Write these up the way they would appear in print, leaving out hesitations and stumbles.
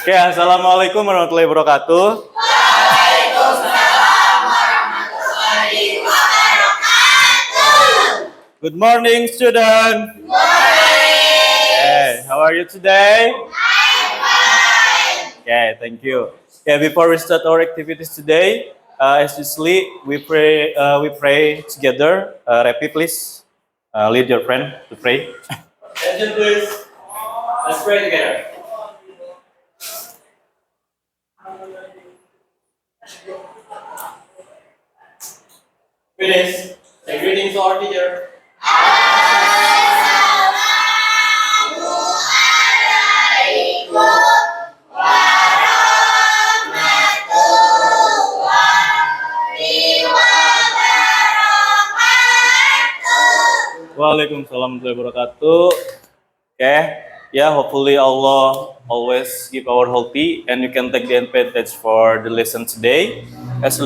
Oke, assalamualaikum warahmatullahi wabarakatuh. Good morning, student. Good morning. Okay, how are you today? Okay, thank you. Yeah, before we start our activities today, as usually we pray together. Repi, please lead your friend to pray. Attention, please. Let's pray together. Finish. Say greetings to our teacher. Waalaikumsalam warahmatullahi wabarakatuh. Okay, yeah, hopefully Allah always give our healthy and you can take the advantage for the lesson today. As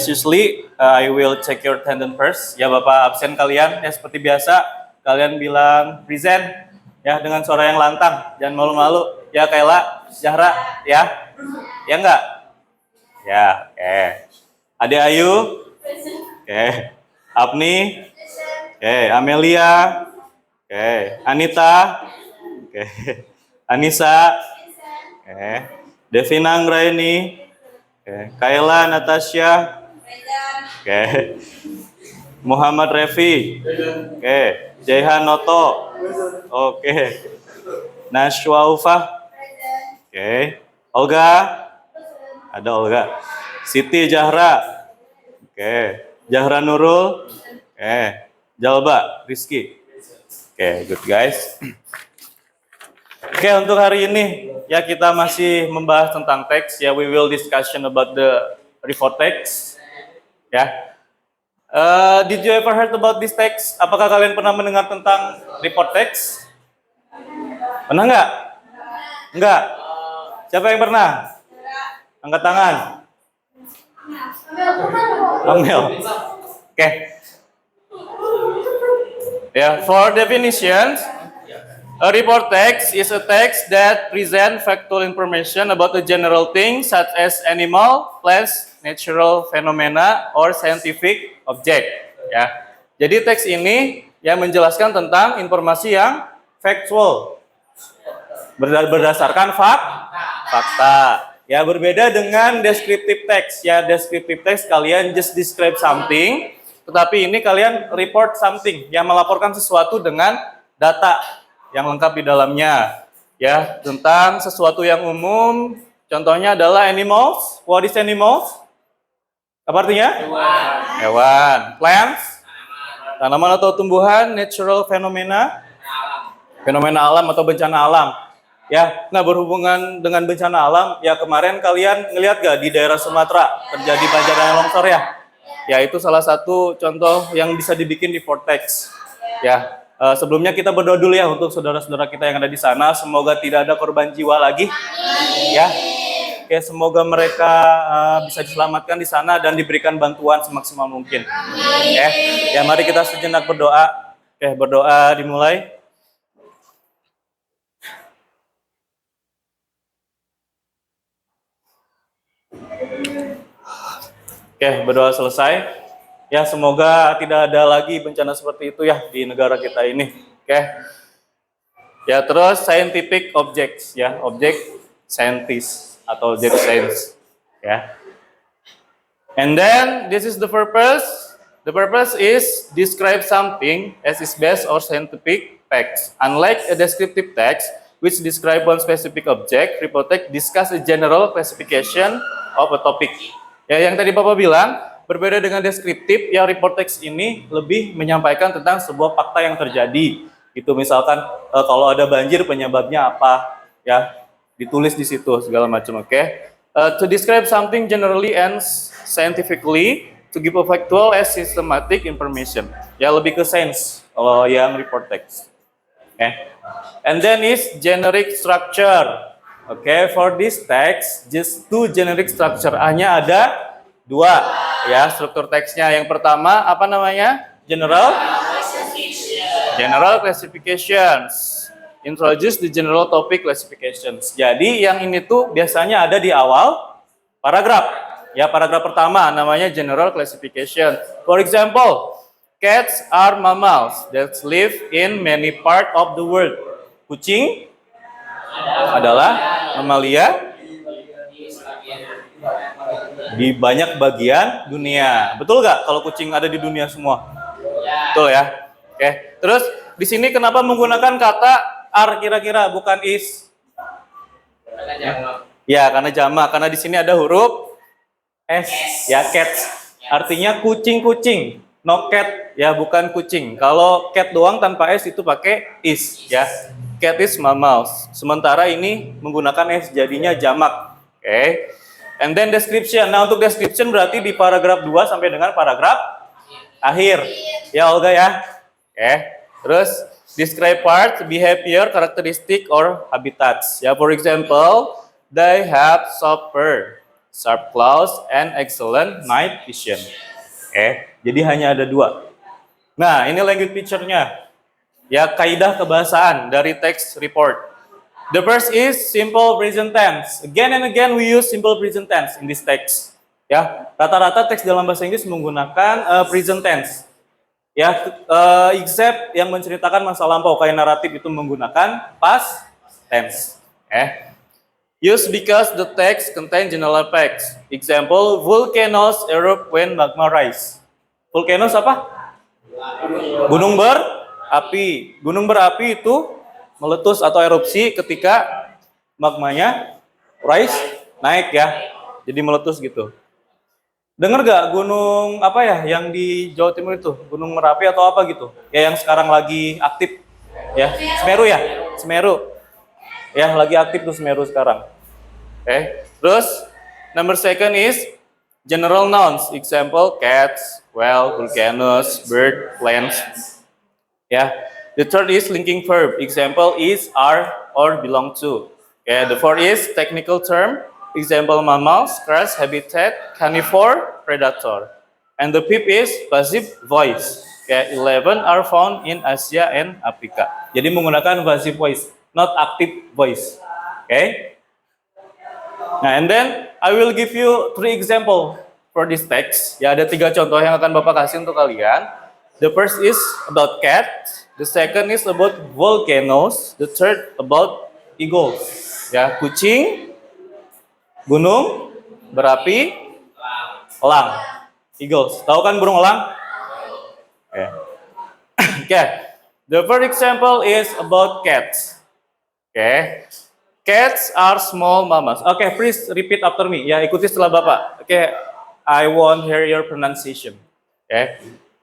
usually, I will check your attendance first. Ya Bapak absen kalian, ya seperti biasa kalian bilang present ya dengan suara yang lantang, jangan malu-malu. Ya Kayla, Zahra, ya, ya enggak? Ya, oke. Ade Ayu, oke. Apni, oke. Amelia, oke. Anita, oke. Anissa, oke. Devina Anggraini, oke. Kayla Natasha, oke. Muhammad Revi, oke. Jaihan Noto, oke. Nashwa Ufah, oke. Olga, ada Olga. Siti Zahra, oke. Zahra Nurul, oke. Jalba Rizky, oke, good guys. Oke, untuk hari ini ya kita masih membahas tentang teks ya. We will discussion about the report text. Ya. Did you ever heard about this text? Apakah kalian pernah mendengar tentang report text? Pernah nggak? Enggak. Siapa yang pernah? Angkat tangan. Amel. Oke. Yeah, for definitions, a report text is a text that present factual information about a general thing such as animal, place, natural phenomena, or scientific object. Ya, jadi teks ini yang menjelaskan tentang informasi yang factual, berdasarkan fakta. Ya, berbeda dengan descriptive text. Ya, descriptive text kalian just describe something. Tetapi ini kalian report something, yang melaporkan sesuatu dengan data yang lengkap di dalamnya. Ya, tentang sesuatu yang umum, contohnya adalah animals. What is animals? Apa artinya? Hewan. Plants? Tanaman atau tumbuhan. Natural phenomena? Fenomena alam atau bencana alam. Ya, nah berhubungan dengan bencana alam, ya kemarin kalian ngelihat gak di daerah Sumatera terjadi banjir dan longsor ya? Ya, itu salah satu contoh yang bisa dibikin di Vortex. Ya, sebelumnya kita berdoa dulu ya untuk saudara-saudara kita yang ada di sana. Semoga tidak ada korban jiwa lagi. Ya, oke, semoga mereka bisa diselamatkan di sana dan diberikan bantuan semaksimal mungkin. Ya, mari kita sejenak berdoa. Oke, berdoa dimulai. Oke, berdoa selesai. Ya, semoga tidak ada lagi bencana seperti itu ya di negara kita ini. Oke. Ya, terus scientific objects ya, objek scientist atau jadi science ya. And then this is the purpose. The purpose is describe something as is based or scientific facts. Unlike a descriptive text which describe one specific object, report text discuss a general classification of a topic. Ya, yang tadi Bapak bilang, berbeda dengan deskriptif, ya report text ini lebih menyampaikan tentang sebuah fakta yang terjadi. Itu misalkan kalau ada banjir penyebabnya apa, ya ditulis di situ segala macam, oke? To describe something generally and scientifically, to give a factual as systematic information. Ya lebih ke sense kalau yang report text. Oke. And then is generic structure. Oke, for this text, just two generic structure. Hanya ada dua ya struktur teksnya. Yang pertama apa namanya? General classifications. introduce the general topic classifications. Jadi yang ini tuh biasanya ada di awal paragraf. Ya, paragraf pertama namanya general classification. For example, cats are mammals that live in many part of the world. Kucing adalah mamalia di banyak bagian dunia. Betul nggak kalau kucing ada di dunia semua? Betul ya. Oke. Terus di sini kenapa menggunakan kata are kira-kira bukan is? Ya, karena jamak. Karena di sini ada huruf s. Ya, cats. Artinya kucing-kucing. No cat, ya bukan kucing. Kalau cat doang tanpa s itu pakai is, ya. Cat is mammals. Sementara ini menggunakan s jadinya jamak. Oke. And then description. Nah, untuk description berarti di paragraf 2 sampai dengan paragraf akhir. Ya, Olga ya. Oke. Terus describe part, behavior, characteristic or habitats. Ya, for example, they have soft fur, sharp claws, and excellent night vision. Oke. Jadi hanya ada 2. Nah, ini language picture-nya. Ya, kaidah kebahasaan dari text report. The first is simple present tense. Again and again we use simple present tense in this text. Ya, rata-rata teks dalam bahasa Inggris menggunakan present tense. Ya, except yang menceritakan masa lampau kayak naratif itu menggunakan past tense. Use because the text contain general facts. Example, volcanoes erupt when magma rise. Volcanoes apa? Gunung berapi. Gunung berapi itu meletus atau erupsi ketika magmanya rise, naik ya. Jadi meletus gitu. Dengar gak gunung apa ya yang di Jawa Timur itu? Gunung Merapi atau apa gitu? Ya yang sekarang lagi aktif. Ya, Semeru ya? Semeru. Ya, lagi aktif tuh Semeru sekarang. Terus number second is general nouns. Example, cats, well, volcanoes, bird, plants. Ya. The third is linking verb. Example is, are, or belong to. The fourth is technical term. Example, mammals, grass, habitat, carnivore, predator. And the fifth is passive voice. 11 are found in Asia and Africa. Jadi menggunakan passive voice, not active voice. Nah, and then I will give you 3 example for this text. Ya, ada 3 contoh yang akan Bapak kasih untuk kalian. The first is about cats. The second is about volcanoes. The third about eagles. Ya, kucing, gunung, berapi, elang. Eagles. Tahu kan burung elang? The first example is about cats. Cats are small mammals. Please repeat after me. Ya, ikuti setelah Bapak. I want hear your pronunciation.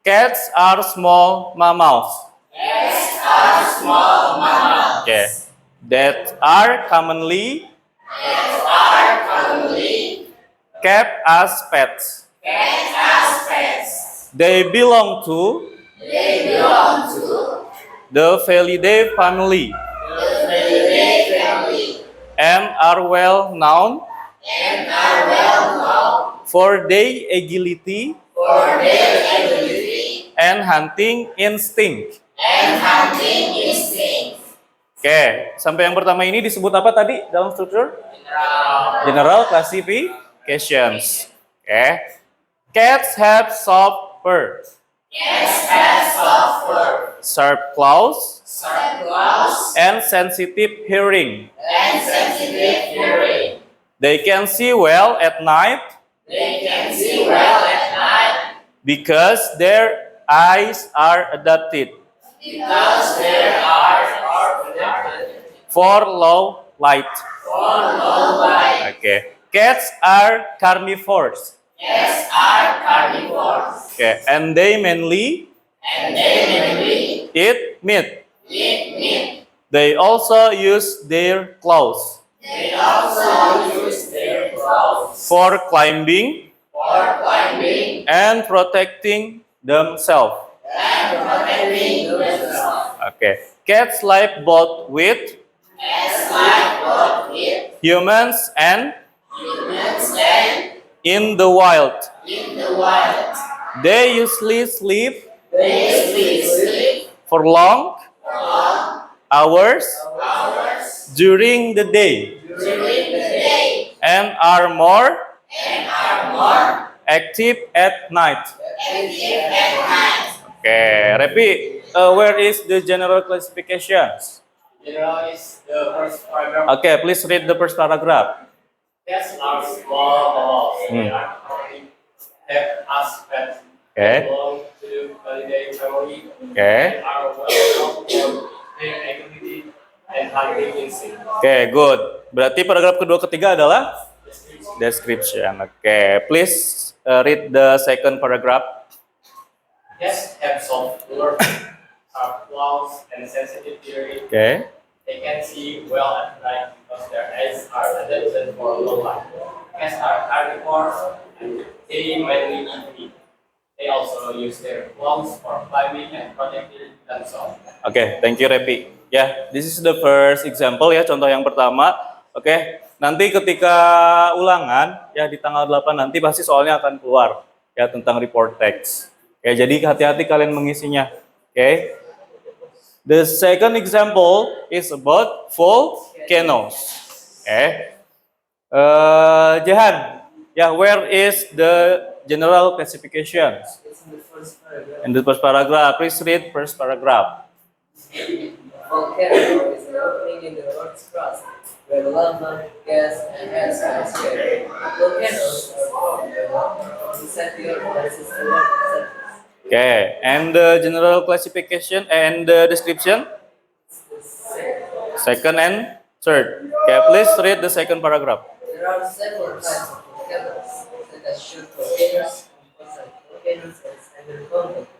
Cats are small mammals. Cats are small mammals. That are commonly kept as pets. They belong to the Felidae family. And are well known for their agility and hunting instinct. Sampai yang pertama ini disebut apa tadi dalam struktur? General classifications. Cats have soft fur. Sharp claws. And sensitive hearing. They can see well at night. Because their eyes are adapted for low light. Cats are carnivores. And they mainly eat meat. They also use their claws for climbing and protecting themselves. Cats live both with humans and in the wild. They usually sleep for long hours hours during the day during the day and are more and are more active at night. active at night. Okay, repeat. Where is the general classifications? General is the first paragraph. Okay, please read the first paragraph. Cats are small mammals. They Hmm. are only have aspects. Okay. Belong to the Felidae family. Okay. They are well known for their activity and hunting instinct. Okay, good. Berarti paragraf kedua ketiga adalah description. Okay, please read the second paragraph. Cats have soft fur, sharp claws, and sensitive hearing. Okay. They can see well at night because their eyes are adapted for low light. Cats are carnivores and they mainly eat meat. They also use their claws for climbing and protecting themselves. Okay, thank you Repi. Ya, this is the first example ya, contoh yang pertama. Oke, nanti ketika ulangan ya di tanggal 8 nanti pasti soalnya akan keluar ya tentang report text. Oke, jadi hati-hati kalian mengisinya. Oke. The second example is about volcanoes. Okay. Jehan, yeah, where is the general classifications? It's in the first paragraph. In the first paragraph, please read first paragraph. Volcano is an opening in the Earth's crust where lava, gas, and ash are scattered. Volcanoes are formed when lava from inside the Earth rises to the surface. Okay, and the general classification and the description? Second and third. Okay, please read the second paragraph. There are several types of volcanoes, such as shoot volcanoes, composite volcanoes, and standard cone volcanoes.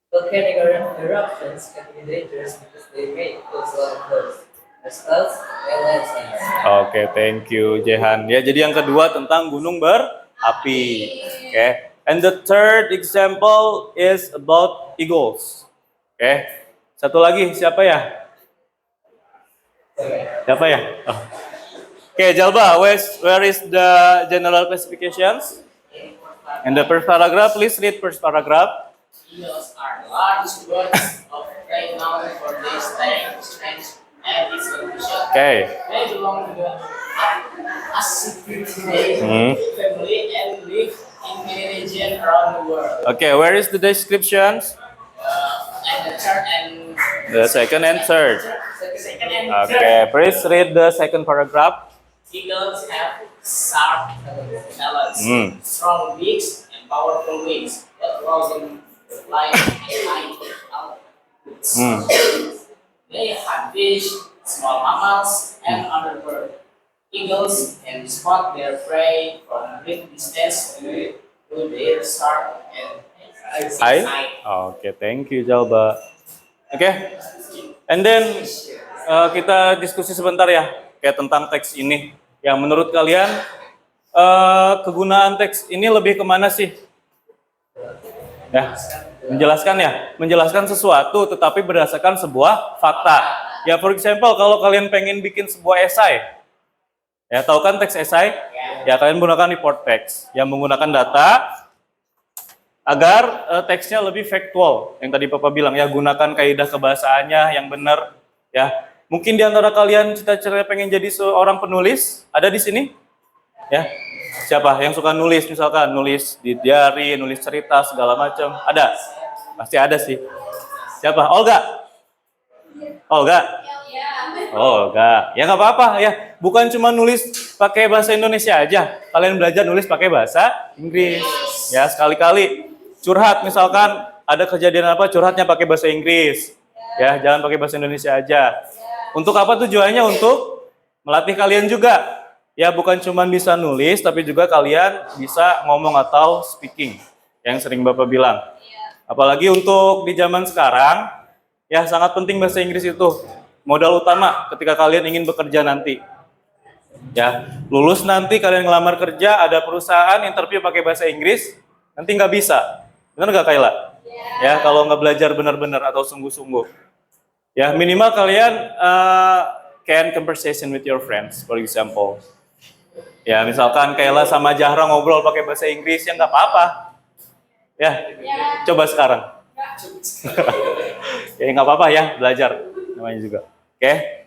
Volcanic eruptions can be dangerous because they may cause lava flows, asphalt, and landslides. Oke, thank you Jehan. Ya, jadi yang kedua tentang gunung berapi. Oke. And the third example is about eagles. Oke. Satu lagi siapa ya? Siapa ya? Oh. Oke, Jalba, where is the general classifications? In the first paragraph, please read first paragraph. Eagles are large birds of prey known for their strength and execution. Okay. They belong to the Acididae Hmm. family and live in many regions around the world. Okay, where is the descriptions? And the third and The second and third. second and Okay, please read the second paragraph. Eagles have sharp talons, Hmm. strong beaks, and powerful wings that allow them to fly at high altitudes. Hmm. They hunt fish, small mammals, and other birds. Eagles can spot their prey from great distance to their sharp and Hi. sight. Oke, thank you Jalba. Oke. And then kita diskusi sebentar ya, kayak tentang teks ini. Yang menurut kalian kegunaan teks ini lebih kemana sih? Ya, menjelaskan sesuatu tetapi berdasarkan sebuah fakta. Ya, for example, kalau kalian pengen bikin sebuah esai, ya tahu kan teks esai? Ya, kalian menggunakan report text yang menggunakan data agar teksnya lebih faktual. Yang tadi Papa bilang ya, gunakan kaidah kebahasaannya yang benar. Ya, mungkin di antara kalian cita-cita pengen jadi seorang penulis, ada di sini? Ya, siapa yang suka nulis, misalkan nulis di diary, nulis cerita segala macam? Ada? Pasti ada sih. Siapa? Olga? Olga? Olga. Ya nggak apa-apa ya. Bukan cuma nulis pakai bahasa Indonesia aja. Kalian belajar nulis pakai bahasa Inggris. Ya, sekali-kali curhat misalkan ada kejadian apa, curhatnya pakai bahasa Inggris. Ya, jangan pakai bahasa Indonesia aja. Untuk apa tujuannya? Untuk melatih kalian juga. Ya, bukan cuma bisa nulis, tapi juga kalian bisa ngomong atau speaking. Yang sering Bapak bilang. Apalagi untuk di zaman sekarang, ya sangat penting bahasa Inggris itu. Modal utama ketika kalian ingin bekerja nanti. Ya, lulus nanti kalian ngelamar kerja, ada perusahaan interview pakai bahasa Inggris, nanti nggak bisa. Benar nggak Kayla? Ya, kalau nggak belajar benar-benar atau sungguh-sungguh. Ya, minimal kalian can conversation with your friends, for example. Ya, misalkan Kayla sama Jahra ngobrol pakai bahasa Inggris, ya nggak apa-apa. Ya, coba sekarang. Ya nggak apa-apa ya, belajar. namanya juga. Oke.